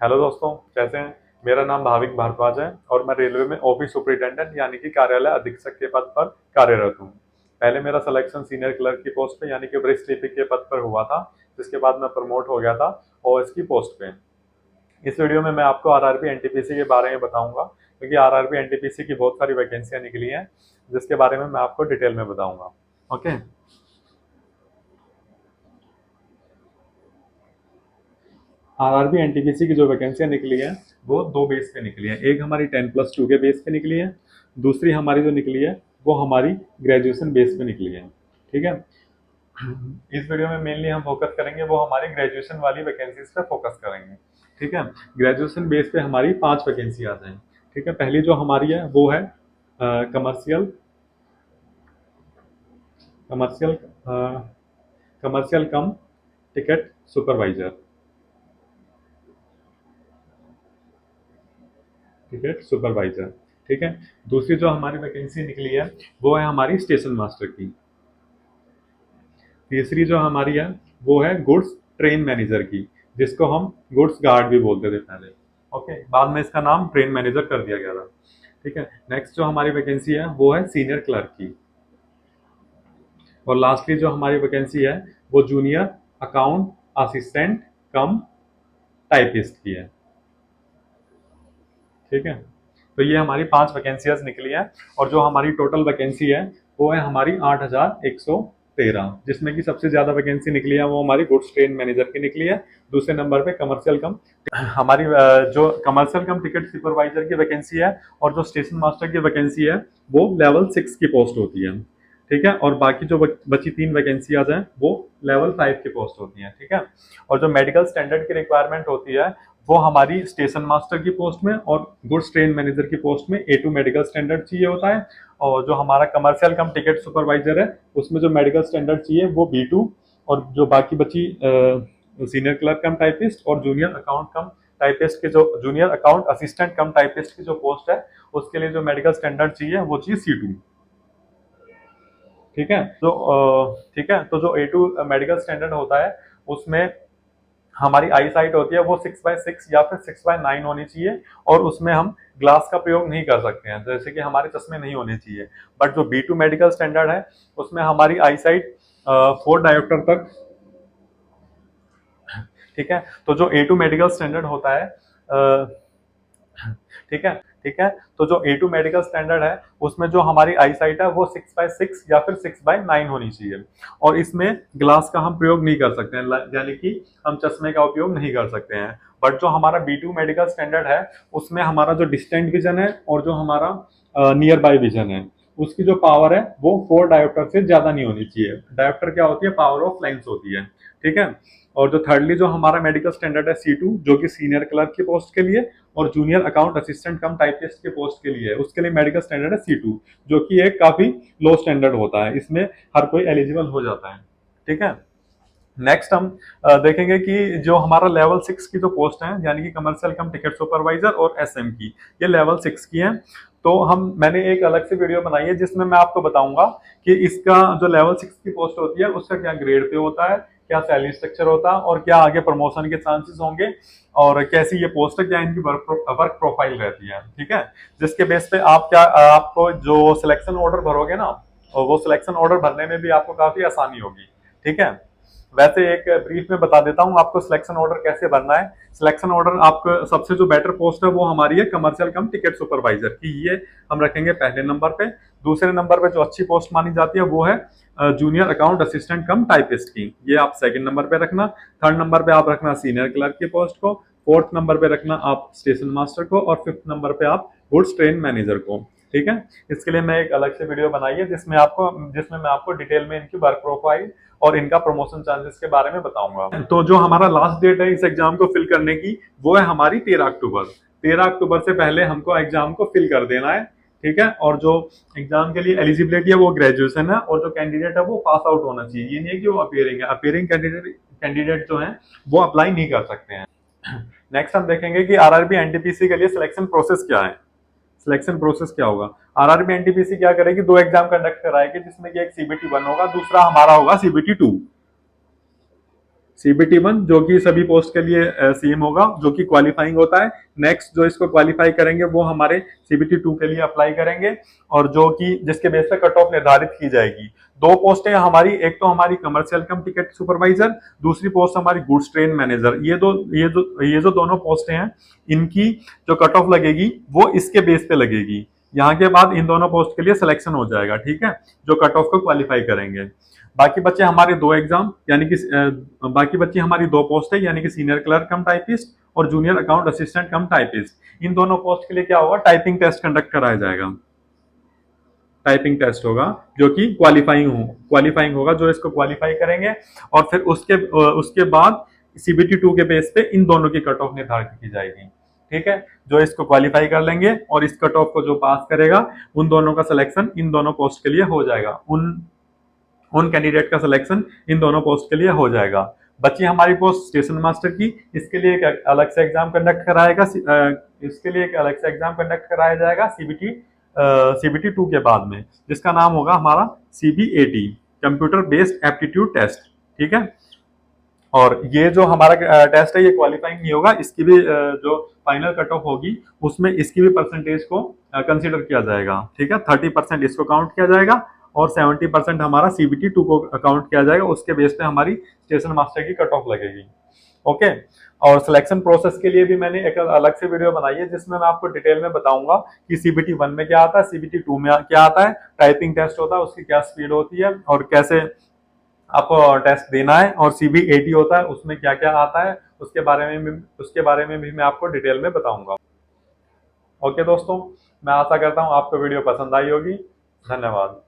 Hello दोस्तों, कैसे हैं। मेरा नाम भाविक भारद्वाज है और मैं रेलवे में ऑफिस सुपरिटेंडेंट यानी कि कार्यालय अधीक्षक के पद पर कार्यरत हूँ। पहले मेरा सिलेक्शन सीनियर क्लर्क की पोस्ट पे यानी कि वरिष्ठ लिपिक के पद पर हुआ था, जिसके बाद मैं प्रमोट हो गया था ओएस की पोस्ट पे। इस वीडियो में मैं आपको आरआरबी एनटीपीसी के बारे में बताऊंगा, क्योंकि आरआरबी एनटीपीसी की बहुत सारी वैकेंसियां निकली हैं, जिसके बारे में मैं आपको डिटेल में बताऊंगा। ओके। आरआरबी एनटीपीसी की जो वैकेंसियां निकली हैं वो दो बेस पे निकली हैं। एक हमारी 10+2 के बेस पे निकली है, दूसरी हमारी जो निकली है वो हमारी ग्रेजुएशन बेस पे निकली है। ठीक है। इस वीडियो में मेनली हम फोकस करेंगे वो हमारी ग्रेजुएशन वाली वैकेंसीज पे फोकस करेंगे। ठीक है। ग्रेजुएशन बेस पे हमारी 5 वैकेंसी आ जाएंगी। ठीक है। पहली जो हमारी है वो है कमर्शियल कमर्शियल कमर्शियल कम टिकट सुपरवाइजर। Ticket supervisor. ठीक है। दूसरी जो हमारी वैकेंसी निकली है वो है हमारी स्टेशन मास्टर की। तीसरी जो हमारी है वो है गुड्स ट्रेन मैनेजर की, जिसको हम गुड्स गार्ड भी बोलते थे पहले। ओके, बाद में इसका नाम ट्रेन मैनेजर कर दिया गया था। ठीक है। नेक्स्ट जो हमारी वैकेंसी है वो है सीनियर क्लर्क की। और लास्टली जो हमारी वैकेंसी है वो junior account assistant cum typist की है। ठीक है। तो ये हमारी 5 वैकेंसियाज निकली हैं। और जो हमारी टोटल वैकेंसी है वो है हमारी 8,113, जिसमें कि सबसे ज्यादा वैकेंसी निकली है वो हमारी गुड्स ट्रेन मैनेजर की निकली है। दूसरे नंबर पे कमर्शियल कम हमारी जो कमर्शियल कम टिकट सुपरवाइजर की वैकेंसी है, और जो स्टेशन मास्टर की वैकेंसी है वो लेवल 6 की पोस्ट होती है। ठीक है। और बाकी जो बची 3 वैकेंसियाज हैं वो लेवल 5 की पोस्ट होती हैं। ठीक है। और जो मेडिकल स्टैंडर्ड की रिक्वायरमेंट होती है वो हमारी स्टेशन मास्टर की पोस्ट में और गुड्स ट्रेन मैनेजर की पोस्ट में A2 मेडिकल स्टैंडर्ड चाहिए होता है। और जो हमारा कमर्शियल कम टिकट सुपरवाइजर है उसमें जो मेडिकल स्टैंडर्ड चाहिए वो B2। और जो बाकी बची सीनियर क्लर्क कम टाइपिस्ट और जूनियर अकाउंट कम टाइपिस्ट के जो junior account assistant cum typist की जो पोस्ट है उसके लिए जो मेडिकल स्टैंडर्ड चाहिए वो चाहिए C2। ठीक है। ठीक है, तो जो A2 मेडिकल स्टैंडर्ड होता है उसमें हमारी आई साइट होती है वो 6/6 या फिर 6/9 होनी चाहिए। और उसमें हम ग्लास का प्रयोग नहीं कर सकते हैं, जैसे कि हमारे चश्मे नहीं होने चाहिए। बट जो B2 मेडिकल स्टैंडर्ड है उसमें हमारी आई साइट 4 डायोप्टर तक। ठीक है। तो जो A2 मेडिकल स्टैंडर्ड होता है ठीक है। ठीक है। तो जो A2 मेडिकल स्टैंडर्ड है उसमें जो हमारी आई साइट है वो 6/6 या फिर 6/9 होनी चाहिए। और इसमें ग्लास का हम प्रयोग नहीं कर सकते हैं, यानी कि हम चश्मे का उपयोग नहीं कर सकते हैं। बट जो हमारा B2 मेडिकल स्टैंडर्ड है उसमें हमारा जो डिस्टेंट विजन है और जो हमारा नियर बाय विजन है उसकी जो पावर है वो 4 डायोप्टर से ज्यादा नहीं होनी चाहिए। डायोप्टर क्या होती है, पावर ऑफ लेंस होती है। ठीक है। और जो थर्डली जो हमारा मेडिकल स्टैंडर्ड है C2, जो कि सीनियर क्लर्क की पोस्ट के लिए और junior account assistant cum typist के पोस्ट के लिए है, उसके लिए मेडिकल स्टैंडर्ड है C2, जो कि एक काफी लो स्टैंडर्ड होता है। इसमें हर कोई एलिजिबल हो जाता है। ठीक है। नेक्स्ट हम देखेंगे कि जो हमारा लेवल 6 की जो पोस्ट है यानी कि कमर्शियल कम टिकट सुपरवाइजर और SM की, ये लेवल 6 की है। तो मैंने एक अलग से वीडियो बनाई है जिसमें मैं आपको बताऊंगा कि इसका जो लेवल 6 की पोस्ट होती है उसका क्या ग्रेड पे होता है, क्या सैलरी स्ट्रक्चर होता है और क्या आगे प्रमोशन के चांसेस होंगे, और कैसी ये पोस्ट है, क्या इनकी वर्क प्रोफाइल रहती है। ठीक है। जिसके बेस पे आपको जो सिलेक्शन ऑर्डर भरोगे ना, वो सिलेक्शन ऑर्डर भरने में भी आपको काफी आसानी होगी। ठीक है। वैसे एक ब्रीफ में बता देता हूं आपको सिलेक्शन ऑर्डर कैसे भरना है। सिलेक्शन ऑर्डर आपको सबसे जो बेटर पोस्ट है वो हमारी है कमर्शियल कम टिकट सुपरवाइजर की, ये हम रखेंगे पहले नंबर पे। दूसरे नंबर पे जो अच्छी पोस्ट मानी जाती है वो है junior account assistant cum typist की, ये आप सेकंड नंबर पे रखना। थर्ड नंबर पे आप रखना सीनियर क्लर्क की पोस्ट को। फोर्थ नंबर पे रखना आप स्टेशन मास्टर को। और फिफ्थ नंबर पे आप गुड्स ट्रेन मैनेजर को। ठीक है। इसके लिए मैं एक अलग से वीडियो बनाई है जिसमें मैं आपको डिटेल में इनकी वर्क प्रोफाइल और इनका प्रमोशन चांसेस के बारे में बताऊंगा। तो जो हमारा लास्ट डेट है इस एग्जाम को फिल करने की वो है हमारी 13 अक्टूबर। 13 अक्टूबर से पहले हमको एग्जाम को फिल कर देना है। ठीक है। और जो एग्जाम के लिए एलिजिबिलिटी है वो ग्रेजुएशन है, और जो कैंडिडेट है वो पास आउट होना चाहिए। ये नहीं है कि वो अपियरिंग है, अपियरिंग कैंडिडेट जो है वो अप्लाई नहीं कर सकते हैं। नेक्स्ट हम देखेंगे कि आरआरबी एनटीपीसी के लिए सिलेक्शन प्रोसेस क्या है। सिलेक्शन प्रोसेस क्या होगा। आरआरबी एनटीपीसी क्या करेगी, 2 एग्जाम कंडक्ट कराएगी, जिसमें कि एक CBT 1 होगा, दूसरा हमारा होगा CBT 2। CBT1 जो कि सभी पोस्ट के लिए सेम होगा, जो कि क्वालिफाइंग होता है। नेक्स्ट जो इसको क्वालिफाई करेंगे वो हमारे CBT2 के लिए अप्लाई करेंगे, और जो कि जिसके बेस पे कट ऑफ निर्धारित की जाएगी। दो पोस्टें हमारी, एक तो हमारी कमर्शियल कम टिकट सुपरवाइजर, दूसरी पोस्ट हमारी गुड्स ट्रेन मैनेजर। ये जो दोनों पोस्टें हैं, इनकी जो कट ऑफ लगेगी वो इसके बेस पे लगेगी। यहाँ के बाद इन दोनों पोस्ट के लिए सिलेक्शन हो जाएगा, ठीक है, जो कट ऑफ को क्वालिफाई करेंगे। बाकी बच्चे हमारे दो एग्जाम, यानी कि बाकी बच्चे हमारी दो पोस्ट है, यानी कि सीनियर क्लर्क कम टाइपिस्ट और junior account assistant cum typist. इन दोनों पोस्ट के लिए क्या होगा, टाइपिंग टेस्ट कंडक्ट कराया जाएगा। टाइपिंग टेस्ट होगा जो कि क्वालिफाइंग होगा, जो इसको क्वालिफाई करेंगे। और फिर उसके बाद CBT2 के बेस पे इन दोनों की कट ऑफ निर्धारित की जाएगी, ठीक है। जो इसको क्वालिफाई कर लेंगे और इस कट ऑफ को जो पास करेगा, उन दोनों का सिलेक्शन इन दोनों पोस्ट के लिए हो जाएगा। उन कैंडिडेट का सिलेक्शन इन दोनों पोस्ट के लिए हो जाएगा। बच्ची हमारी पोस्ट स्टेशन मास्टर की, इसके लिए एक अलग से एग्जाम कंडक्ट कराया जाएगा CBT2 के बाद में, जिसका नाम होगा हमारा CBAT, computer based aptitude test, ठीक है। और ये जो हमारा टेस्ट है ये क्वालिफाइंग नहीं होगा, इसकी भी जो फाइनल कट ऑफ होगी उसमें इसकी भी परसेंटेज को कंसीडर किया जाएगा, ठीक है। 30% इसको काउंट किया जाएगा और 70% हमारा CBT2 को काउंट किया जाएगा। उसके बेस पे हमारी स्टेशन मास्टर की कट ऑफ लगेगी, ओके। और सिलेक्शन प्रोसेस के लिए भी मैंने एक अलग से वीडियो बनाई है, जिसमें मैं आपको डिटेल में बताऊंगा कि CBT1 में क्या आता है, CBT2 में क्या आता है, टाइपिंग टेस्ट होता है उसकी क्या स्पीड होती है और कैसे आपको टेस्ट देना है, और CBAT होता है उसमें क्या क्या आता है, उसके बारे में भी मैं आपको डिटेल में बताऊंगा। ओके दोस्तों, मैं आशा करता हूँ आपको वीडियो पसंद आई होगी। धन्यवाद।